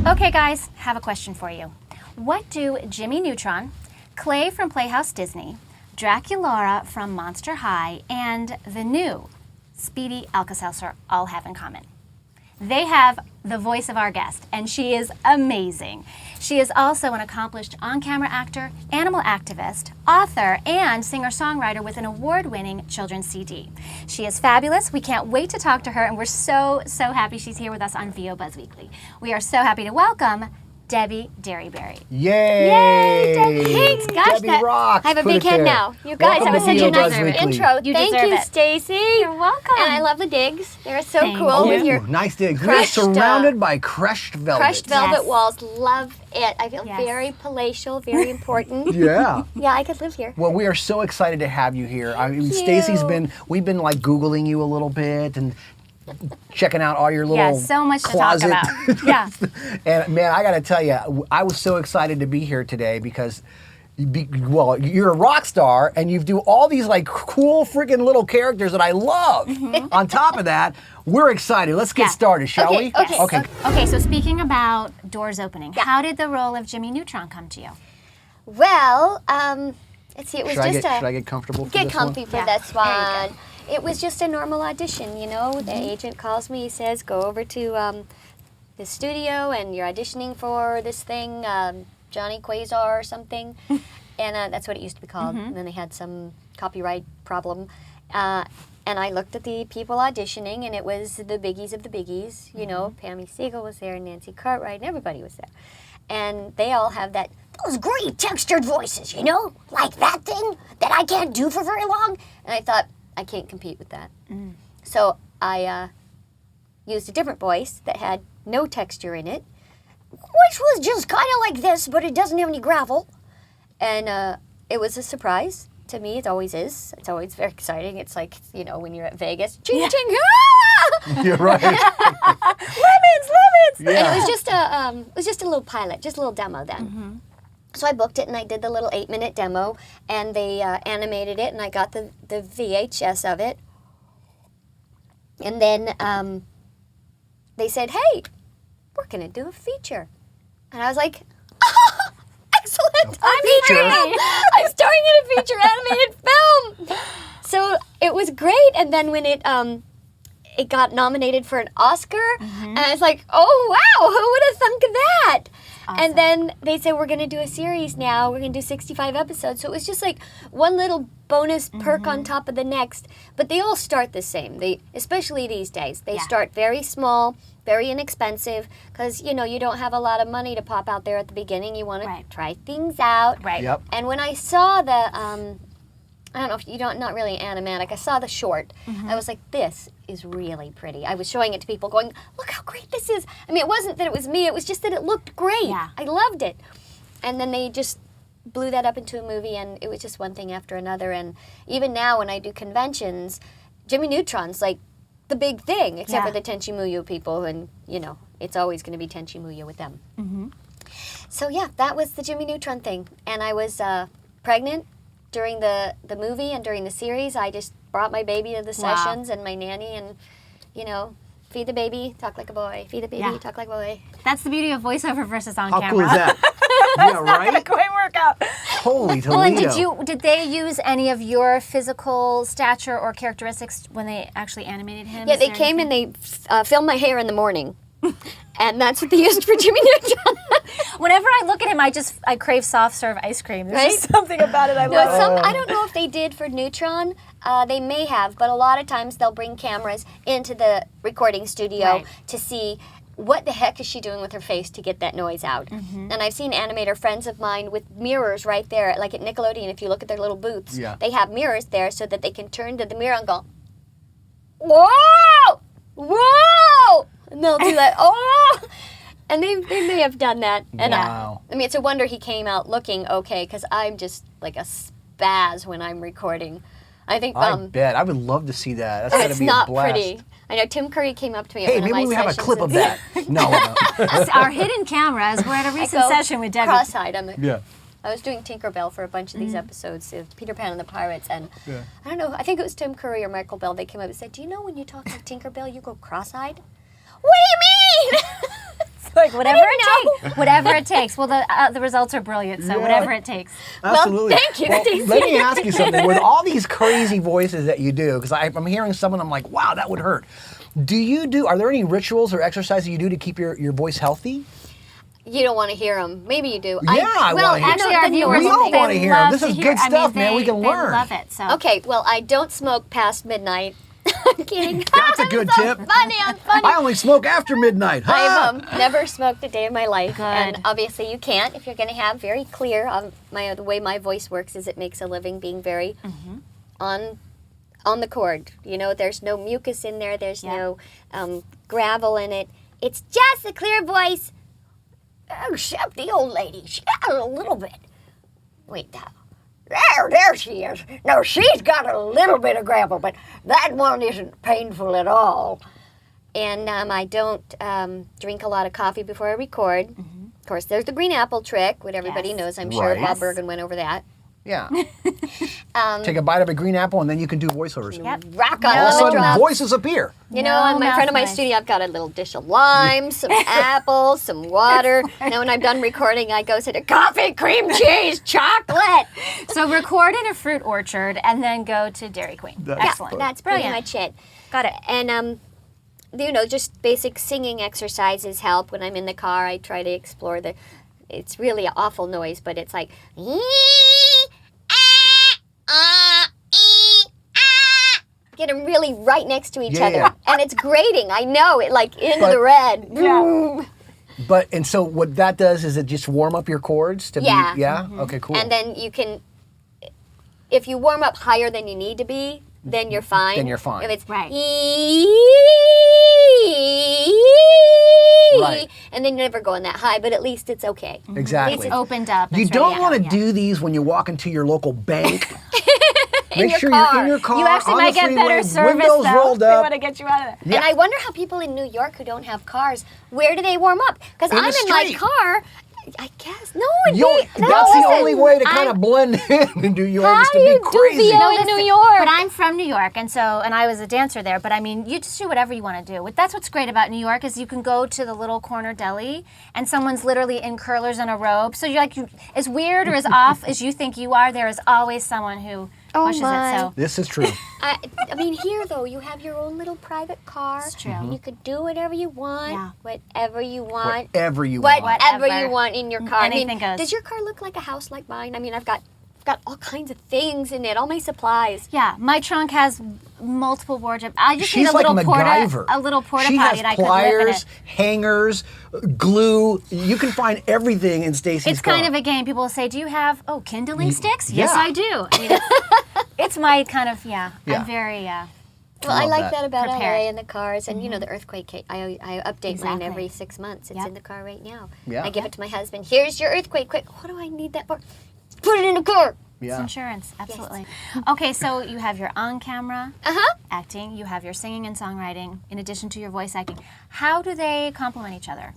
Okay, guys, have a question for you. What do Jimmy Neutron, Clay from Playhouse Disney, Draculaura from Monster High, and the new Speedy Alka-Seltzer all have in common? They have the voice of our guest, and she is amazing. She is also an accomplished on-camera actor, animal activist, author, and singer-songwriter with an award-winning children's CD. She is fabulous. We can't wait to talk to her, and we're so happy she's here with us on VO Buzz Weekly. We are so happy to welcome Debi Derryberry. Yay! Yay, Debi! Thanks, gosh, Debi rocks. I have a Put big it head there. now. You guys, Welcome that was to such a VO Buzz nice Weekly. intro. You Thank deserve you, it. Stacy. You're welcome. And I love the digs. They're so Thank cool you. with your Nice digs. We're crushed, surrounded by crushed velvet. crushed velvet Yes. walls. Love it. I feel Yes. very palatial, very important. Yeah. Yeah, I could live here. Well, we are so excited to have you here. I mean, Thank Stacy's you. we've been like Googling you a little bit and checking out all your little Yeah, so much closet. to talk about. Yeah. And man, I got to tell you, I was so excited to be here today because, you're a rock star and you do all these like cool freaking little characters that I love. On top of that, we're excited. Let's get Yeah. started, shall Okay, we? okay. Okay, so speaking about doors opening, how did the role of Jimmy Neutron come to you? Well, let's see. It was Should just I get comfortable for get this one? comfy for Yeah. this There you one. It was just a normal audition, you know. The agent calls me, he says, go over to the studio and you're auditioning for this thing, Johnny Quasar or something. And that's what it used to be called. And then they had some copyright problem. And I looked at the people auditioning, and it was the biggies of the biggies. You know, Pammy Siegel was there, Nancy Cartwright, and everybody was there. And they all have those great textured voices, you know, like that thing that I can't do for very long. And I thought, I can't compete with that. So I used a different voice that had no texture in it, which was just kind of like this, but it doesn't have any gravel. And it was a surprise to me. It always is. It's always very exciting. It's like, you know, when you're at Vegas, ching ching, ah! You're right. Lemons! Yeah. And it was just a little pilot, just a little demo then. So I booked it and I did the little 8-minute demo, and they animated it, and I got the VHS of it. And then they said, hey, we're going to do a feature. And I was like, excellent, I'm thrilled. I'm starring in a feature animated film. So it was great, and then when it got nominated for an Oscar, and I was like, oh wow, who would have thunk of that? Awesome. And then they said, we're going to do a series now. We're going to do 65 episodes. So it was just like one little bonus perk on top of the next. But they all start the same. Especially these days. They start very small, very inexpensive, because, you know, you don't have a lot of money to pop out there at the beginning. You want to try things out. Right. Yep. And when I saw the, I don't know if you don't, not really animatic, I saw the short. I was like, this is really pretty. I was showing it to people going, look how great this is. I mean, it wasn't that it was me, it was just that it looked great. Yeah. I loved it. And then they just blew that up into a movie, and it was just one thing after another. And even now when I do conventions, Jimmy Neutron's like the big thing, except for the Tenchi Muyo people, and, you know, it's always going to be Tenchi Muyo with them. So yeah, that was the Jimmy Neutron thing. And I was pregnant during the movie and during the series. I just brought my baby to the sessions and my nanny, and, you know, feed the baby, talk like a boy. Feed the baby, talk like a boy. That's the beauty of voiceover versus on How camera. cool is that? Yeah, right? Quite work out. Holy Toledo. Well, and did they use any of your physical stature or characteristics when they actually animated him? Yeah, Is they there came anything? and they filmed my hair in the morning. And that's what they used for Jimmy Neutron. Whenever I look at him, I crave soft serve ice cream. There's just something about it I No, love. I don't know if they did for Neutron. They may have, but a lot of times they'll bring cameras into the recording studio to see what the heck is she doing with her face to get that noise out. And I've seen animator friends of mine with mirrors right there, like at Nickelodeon, if you look at their little booths, they have mirrors there so that they can turn to the mirror and go, whoa, whoa, and they'll do that, oh, and they may have done that. And Wow. I mean, it's a wonder he came out looking okay, because I'm just like a spaz when I'm recording. I think I bet. I would love to see that. That's got to it's be not a blast. pretty. I know Tim Curry came up to me at Hey, one of my maybe we have a sessions clip of and that. No. Our hidden cameras. We're at a recent go session with Debbie. cross-eyed. Yeah. I was doing Tinkerbell for a bunch of these episodes of Peter Pan and the Pirates, and I don't know, I think it was Tim Curry or Michael Bell, they came up and said, do you know when you talk like Tinkerbell, you go cross-eyed? What do you mean? Like whatever it Whatever it takes. Well, the results are brilliant, so Yeah. whatever it takes. Absolutely. Well, thank you, Stacey. Let me ask you something. With all these crazy voices that you do, because I'm hearing some of them like, wow, that would hurt. Are there any rituals or exercises you do to keep your voice healthy? You don't want to hear them. Maybe you do. I well, wanna hear 'em. Actually, our viewers, We all they wanna hear 'em. love This to is hear- good stuff, man. We can learn. They love it. So. Okay, well, I don't smoke past midnight. I'm kidding. That's a good I'm tip. so funny. I'm funny. I only smoke after midnight. I've never smoked a day of my life, Good. and obviously you can't if you're going to have very clear. The way my voice works is it makes a living being very on the cord. You know, there's no mucus in there. There's no gravel in it. It's just a clear voice. Except the old lady, she got a little bit. Wait, now. There she is. No, she's got a little bit of gravel, but that one isn't painful at all. And I don't drink a lot of coffee before I record. Of course, there's the green apple trick, what everybody Yes. knows. I'm sure Right. Bob Bergen went over that. Yeah. Take a bite of a green apple and then you can do voiceovers. Yep. Rock All on of a lemon sudden, drops. voices appear. You know, No on my front of my mouth studio, I've got a little dish of lime, some apples, some water. Now, when I'm done recording, I go to coffee, cream cheese, chocolate. So record in a fruit orchard and then go to Dairy Queen. Excellent. That's pretty Brilliant. much it. Got it. And you know, just basic singing exercises help. When I'm in the car, I try to explore it's really an awful noise, but it's like get them really right next to each other, and it's grating. I know it, like into the red. Yeah. And so what that does is it just warm up your chords to Yeah. be, yeah? Okay, cool. And then you can, if you warm up higher than you need to be, then you're fine. Then you're fine. If it's Right. Right. and then you're never going that high, but at least it's okay. Exactly. It's opened up. You It's don't ready want to out, do these when you walk into your local bank. Make your sure you're car. in your car. You actually on might the get freeway, better service windows though. rolled They up. want to get you out of there. Yeah. And I wonder how people in New York who don't have cars, where do they warm up? Because In the I'm in my street. car. I guess no. That's the only way to kind of blend in New York is to do be you do crazy. VO in New York? But I'm from New York, and I was a dancer there. But I mean, you just do whatever you want to do. That's what's great about New York is you can go to the little corner deli, and someone's literally in curlers and a robe. So you're like, as weird or as off as you think you are, there is always someone who pushes my. it. So This is true. I mean, here though, you have your own little private car. It's true. And you could do whatever you want, Yeah. whatever you want, Whatever you want. whatever Whatever. you want in your car. Anything I mean, goes. Does your car look like a house like mine? I mean, I've got all kinds of things in it, all my supplies. yeah, my trunk has multiple wardrobe. I just She's need a like little MacGyver. porta She potty, has and I could live in pliers, it. hangers, glue. You can find everything in Stacey's It's kind car. of a game. People will say, "Do you have kindling sticks?" yeah. Yes, I do. I mean, it's my kind of Yeah. I'm very Well, I love like that. that about Prepared. LA and the cars, and you know the earthquake. I update mine Exactly. every 6 months. It's Yep. in the car right now. Yeah. I give it to my husband. Here's your earthquake. Quick, what do I need that for? Put it in the car. It's yeah. insurance, absolutely. Okay, so you have your on-camera Uh-huh. acting, you have your singing and songwriting, in addition to your voice acting. How do they complement each other?